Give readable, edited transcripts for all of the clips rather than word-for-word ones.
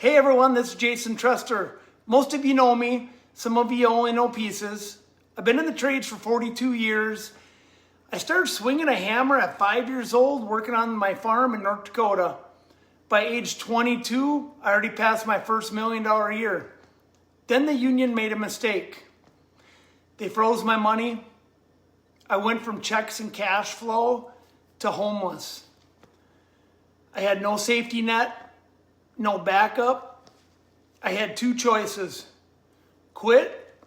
Hey everyone, this is Jason Trester. Most of you know me, some of you only know pieces. I've been in the trades for 42 years. I started swinging a hammer at 5 years old, working on my farm in North Dakota. By age 22, I already passed my first $1 million a year. Then the union made a mistake. They froze my money. I went from checks and cash flow to homeless. I had no safety net, no backup. I had two choices: quit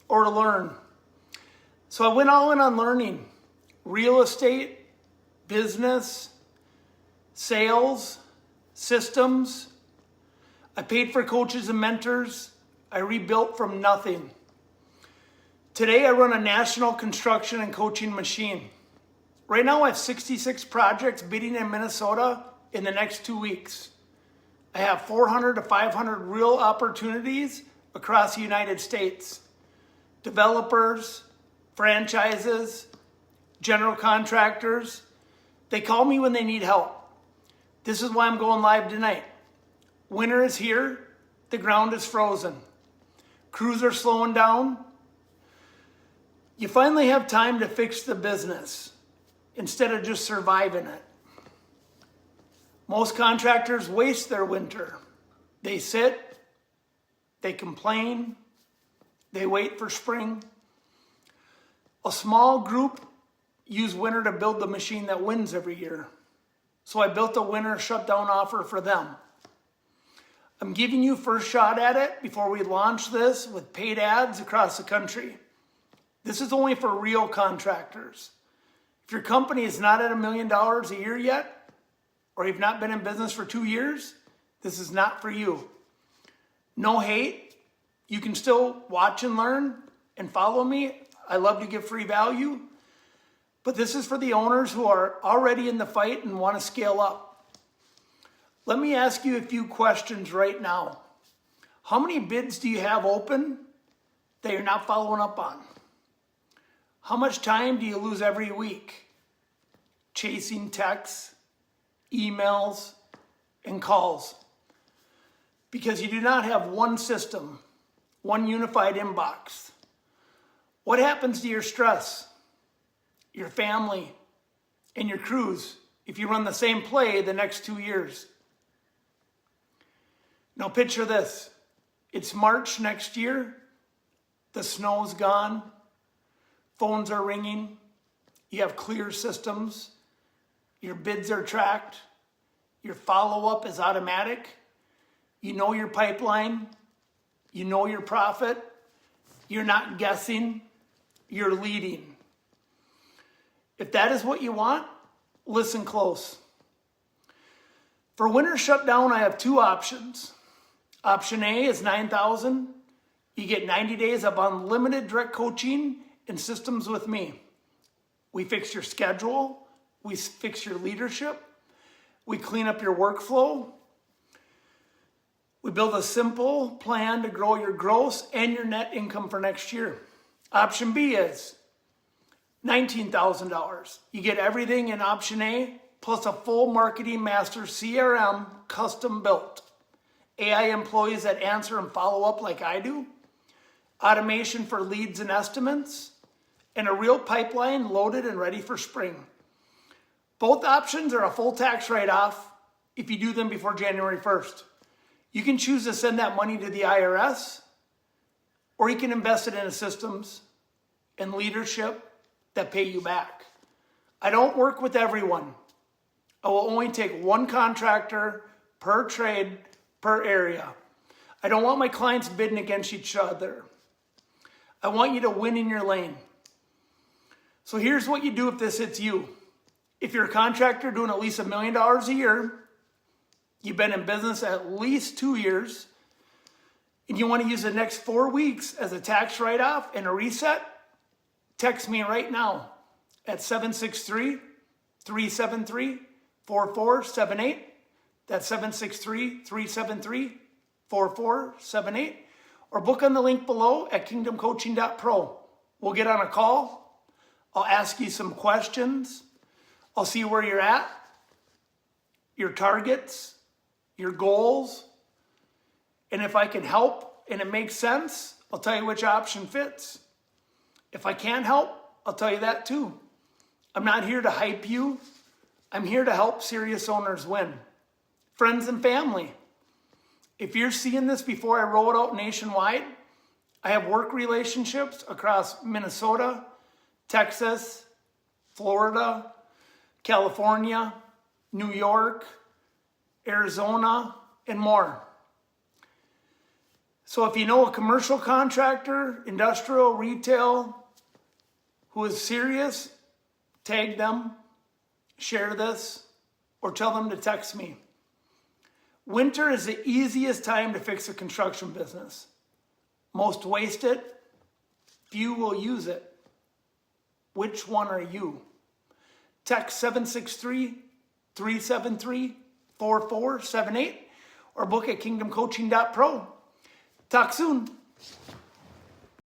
or learn. So I went all in on learning. Real estate, business, sales, systems. I paid for coaches and mentors. I rebuilt from nothing. Today I run a national construction and coaching machine. Right now I have 66 projects bidding in Minnesota in the next 2 weeks. I have 400 to 500 real opportunities across the United States. Developers, franchises, general contractors, they call me when they need help. This is why I'm going live tonight. Winter is here. The ground is frozen. Crews are slowing down. You finally have time to fix the business instead of just surviving it. Most contractors waste their winter. They sit, they complain, they wait for spring. A small group use winter to build the machine that wins every year. So I built a winter shutdown offer for them. I'm giving you first shot at it before we launch this with paid ads across the country. This is only for real contractors. If your company is not at $1 million a year yet, or you've not been in business for 2 years, this is not for you. No hate. You can still watch and learn and follow me. I love to give free value. But this is for the owners who are already in the fight and want to scale up. Let me ask you a few questions right now. How many bids do you have open that you're not following up on? How much time do you lose every week chasing texts, emails, and calls? Because you do not have one system, one unified inbox. What happens to your stress, your family, and your crews if you run the same play the next 2 years? Now picture this. It's March next year. The snow's gone. Phones are ringing. You have clear systems. Your bids are tracked. Your follow-up is automatic. You know your pipeline. You know your profit. You're not guessing. You're leading. If that is what you want, listen close. For Winter Shutdown, I have two options. Option A is $9,000. You get 90 days of unlimited direct coaching and systems with me. We fix your schedule. We fix your leadership. We clean up your workflow. We build a simple plan to grow your gross and your net income for next year. Option B is $19,000. You get everything in option A, plus a full marketing master CRM custom built. AI employees that answer and follow up like I do. Automation for leads and estimates. And a real pipeline loaded and ready for spring. Both options are a full tax write-off if you do them before January 1st. You can choose to send that money to the IRS, or you can invest it in systems and leadership that pay you back. I don't work with everyone. I will only take one contractor per trade, per area. I don't want my clients bidding against each other. I want you to win in your lane. So here's what you do if this hits you. If you're a contractor doing at least $1 million a year, you've been in business at least 2 years, and you want to use the next 4 weeks as a tax write-off and a reset, text me right now at 763-373-4478. That's 763-373-4478. Or book on the link below at kingdomcoaching.pro. We'll get on a call. I'll ask you some questions. I'll see where you're at, your targets, your goals, And if I can help and it makes sense, I'll tell you which option fits. If I can't help, I'll tell you that too. I'm not here to hype you. I'm here to help serious owners win. Friends and family, if you're seeing this before I roll it out nationwide, I have work relationships across Minnesota, Texas, Florida, California, New York, Arizona, and more. So if you know a commercial contractor, industrial, retail, who is serious, tag them, share this, or tell them to text me. Winter is the easiest time to fix a construction business. Most waste it, few will use it. Which one are you? Text 763-373-4478 or book at kingdomcoaching.pro. Talk soon.